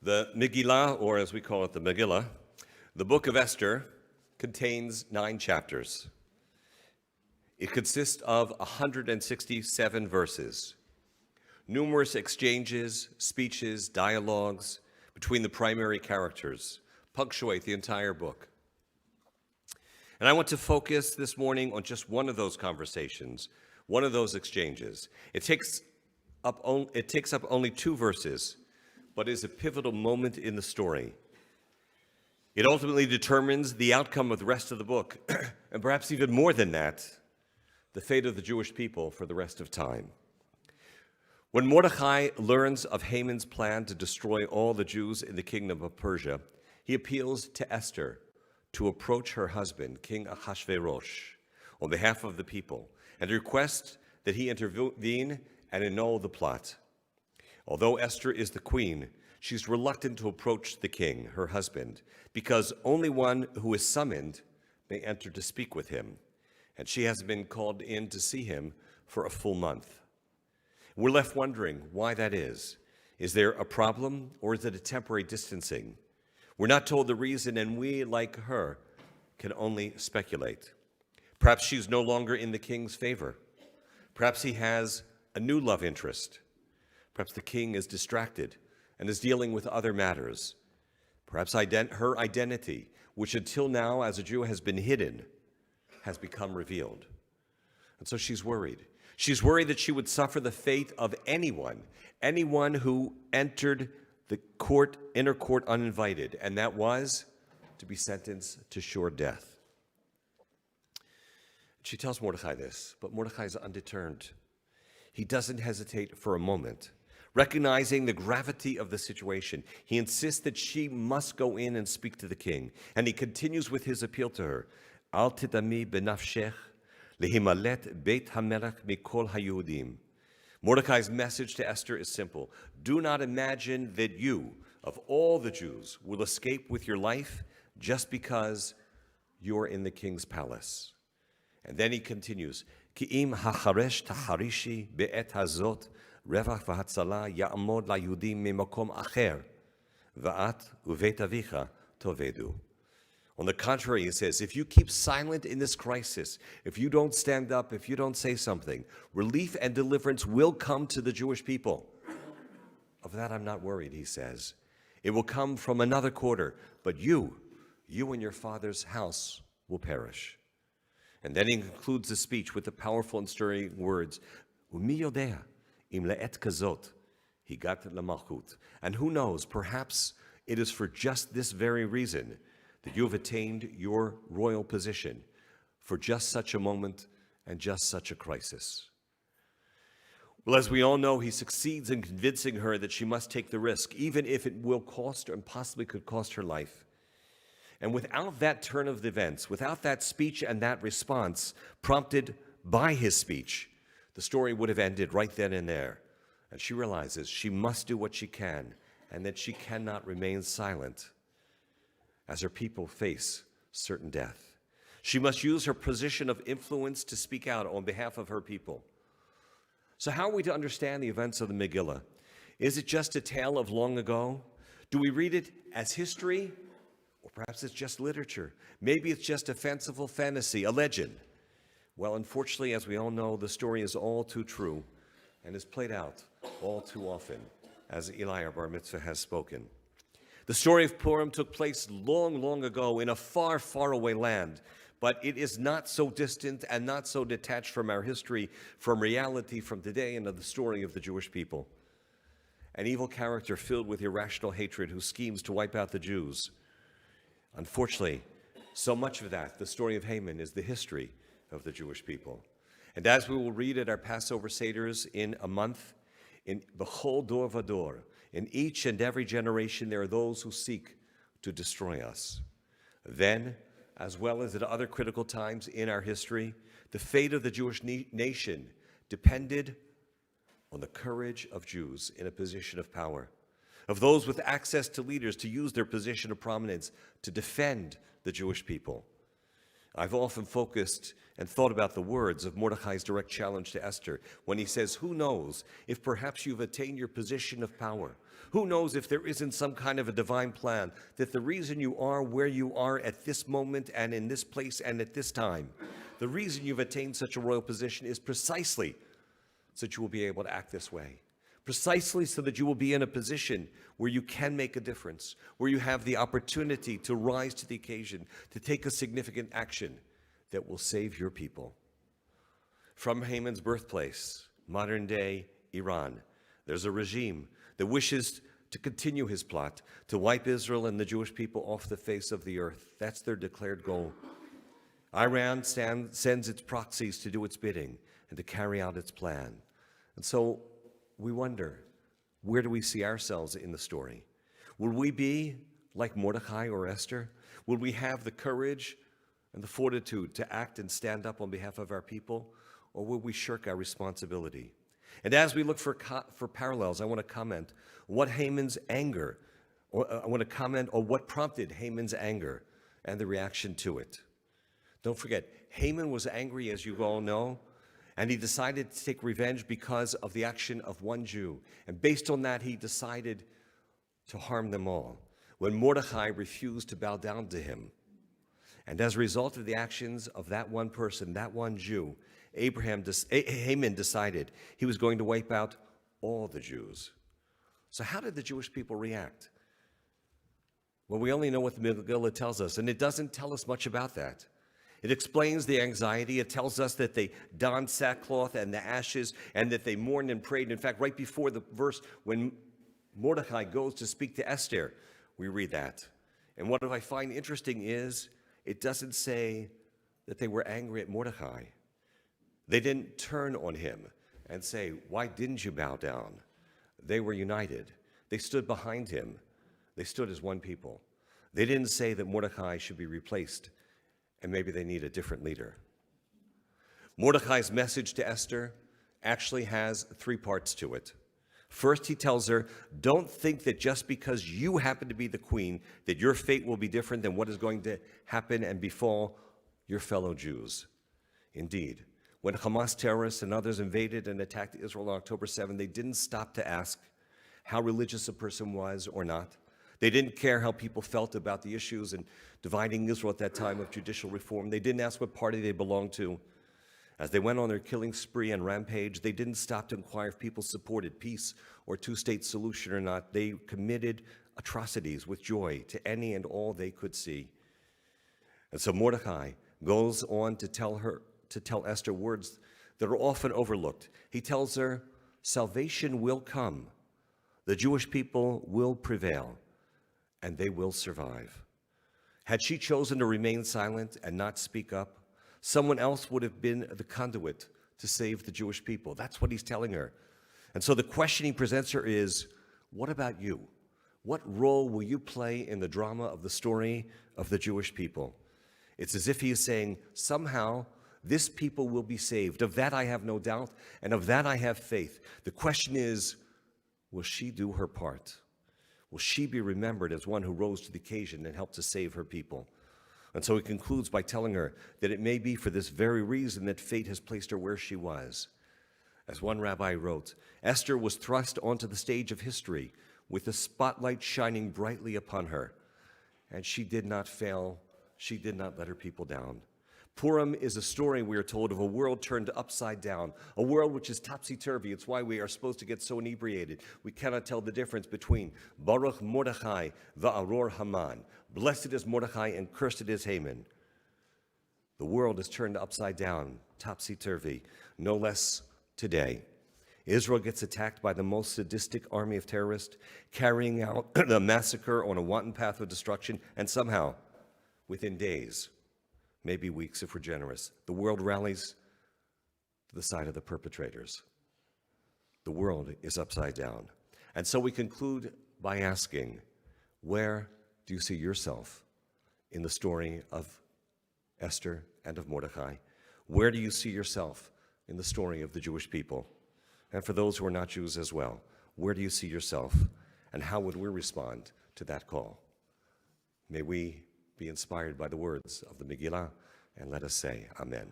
The Megillah, or as we call it, the Megillah, the book of Esther, contains 9 chapters. It consists of 167 verses, numerous exchanges, speeches, dialogues between the primary characters punctuate the entire book. And I want to focus this morning on just one of those conversations, one of those exchanges. It takes up only 2 verses, but is a pivotal moment in the story. It ultimately determines the outcome of the rest of the book, and perhaps even more than that, the fate of the Jewish people for the rest of time. When Mordechai learns of Haman's plan to destroy all the Jews in the kingdom of Persia, he appeals to Esther to approach her husband, King Ahasuerus, on behalf of the people, and request that he intervene and annul the plot. Although Esther is the queen, she's reluctant to approach the king, her husband, because only one who is summoned may enter to speak with him, and she has been called in to see him for a full month. We're left wondering why that is. Is there a problem, or is it a temporary distancing? We're not told the reason, and we, like her, can only speculate. Perhaps she's no longer in the king's favor. Perhaps he has a new love interest. Perhaps the king is distracted and is dealing with other matters. Perhaps her identity, which until now as a Jew has been hidden, has become revealed. And so she's worried. She's worried that she would suffer the fate of anyone who entered the inner court uninvited, and that was to be sentenced to sure death. She tells Mordechai this, but Mordechai is undeterred. He doesn't hesitate for a moment. Recognizing the gravity of the situation, he insists that she must go in and speak to the king. And he continues with his appeal to her. Al tidami benafshech lehimalet beit hamelech mikol hayudim. Mordecai's message to Esther is simple. Do not imagine that you, of all the Jews, will escape with your life just because you're in the king's palace. And then he continues. Ki'im hacharesh taharishi be'et hazot revach v'hatzala ya'amod la'yudim mimakom acher va'at uvet avicha tovedu. On the contrary, he says, if you keep silent in this crisis, if you don't stand up, if you don't say something, relief and deliverance will come to the Jewish people. Of that I'm not worried, he says. It will come from another quarter, but you and your father's house will perish. And then he concludes the speech with the powerful and stirring words, Umi yodea im le'et kazot higat lamalchut. And who knows, perhaps it is for just this very reason that you have attained your royal position, for just such a moment and just such a crisis. Well, as we all know, he succeeds in convincing her that she must take the risk, even if it will cost her and possibly could cost her life. And without that turn of the events, without that speech and that response prompted by his speech, the story would have ended right then and there. And she realizes she must do what she can and that she cannot remain silent as her people face certain death. She must use her position of influence to speak out on behalf of her people. So how are we to understand the events of the Megillah? Is it just a tale of long ago? Do we read it as history? Or perhaps it's just literature. Maybe it's just a fanciful fantasy, a legend. Well, unfortunately, as we all know, the story is all too true and is played out all too often, as Eli, our bar mitzvah, has spoken. The story of Purim took place long, long ago in a far, far away land, but it is not so distant and not so detached from our history, from reality, from today, and of the story of the Jewish people. An evil character filled with irrational hatred who schemes to wipe out the Jews. Unfortunately, so much of that, the story of Haman, is the history of the Jewish people. And as we will read at our Passover Seders in a month, in B'chol Dor Vador, in each and every generation, there are those who seek to destroy us. Then, as well as at other critical times in our history, the fate of the Jewish nation depended on the courage of Jews in a position of power, of those with access to leaders to use their position of prominence to defend the Jewish people. I've often focused and thought about the words of Mordechai's direct challenge to Esther when he says, who knows if perhaps you've attained your position of power, Who knows if there isn't some kind of a divine plan, that the reason you are where you are at this moment and in this place and at this time, the reason you've attained such a royal position is precisely so that you will be able to act this way. Precisely so that you will be in a position where you can make a difference, where you have the opportunity to rise to the occasion, to take a significant action that will save your people. From Haman's birthplace, modern-day Iran, there's a regime that wishes to continue his plot to wipe Israel and the Jewish people off the face of the earth. That's their declared goal. Iran sends its proxies to do its bidding and to carry out its plan. And so we wonder, where do we see ourselves in the story? Will we be like Mordecai or Esther? Will we have the courage and the fortitude to act and stand up on behalf of our people? Or will we shirk our responsibility? And as we look for parallels, I want to comment what Haman's anger, or I want to comment on what prompted Haman's anger and the reaction to it. Don't forget, Haman was angry, as you all know, and he decided to take revenge because of the action of one Jew. And based on that, he decided to harm them all, when Mordecai refused to bow down to him. And as a result of the actions of that one person, that one Jew, Haman decided he was going to wipe out all the Jews. So how did the Jewish people react? Well, we only know what the Megillah tells us, and it doesn't tell us much about that. It explains the anxiety. It tells us that they donned sackcloth and the ashes and that they mourned and prayed. In fact, right before the verse when Mordecai goes to speak to Esther, we read that. And what I find interesting is it doesn't say that they were angry at Mordecai. They didn't turn on him and say, "Why didn't you bow down?" They were united. They stood behind him. They stood as one people. They didn't say that Mordecai should be replaced and maybe they need a different leader. Mordecai's message to Esther actually has three parts to it. First, he tells her, don't think that just because you happen to be the queen, that your fate will be different than what is going to happen and befall your fellow Jews. Indeed, when Hamas terrorists and others invaded and attacked Israel on October 7, they didn't stop to ask how religious a person was or not. They didn't care how people felt about the issues and dividing Israel at that time of judicial reform. They didn't ask what party they belonged to. As they went on their killing spree and rampage, they didn't stop to inquire if people supported peace or two-state solution or not. They committed atrocities with joy to any and all they could see. And so Mordecai goes on to tell Esther words that are often overlooked. He tells her, salvation will come. The Jewish people will prevail, and they will survive. Had she chosen to remain silent and not speak up, someone else would have been the conduit to save the Jewish people. That's what he's telling her. And so the question he presents her is, what about you? What role will you play in the drama of the story of the Jewish people? It's as if he is saying, somehow this people will be saved. Of that I have no doubt, and of that I have faith. The question is, will she do her part? Will she be remembered as one who rose to the occasion and helped to save her people? And so he concludes by telling her that it may be for this very reason that fate has placed her where she was. As one rabbi wrote, Esther was thrust onto the stage of history with the spotlight shining brightly upon her. And she did not fail. She did not let her people down. Purim is a story, we are told, of a world turned upside down, a world which is topsy-turvy. It's why we are supposed to get so inebriated. We cannot tell the difference between Baruch Mordechai va'aror Haman. Blessed is Mordechai and cursed is Haman. The world is turned upside down, topsy-turvy, no less today. Israel gets attacked by the most sadistic army of terrorists, carrying out the massacre on a wanton path of destruction, and somehow, within days, maybe weeks if we're generous, the world rallies to the side of the perpetrators. The world is upside down. And so we conclude by asking, where do you see yourself in the story of Esther and of Mordecai? Where do you see yourself in the story of the Jewish people? And for those who are not Jews as well, where do you see yourself? And how would we respond to that call? May we be inspired by the words of the Megillah, and let us say Amen.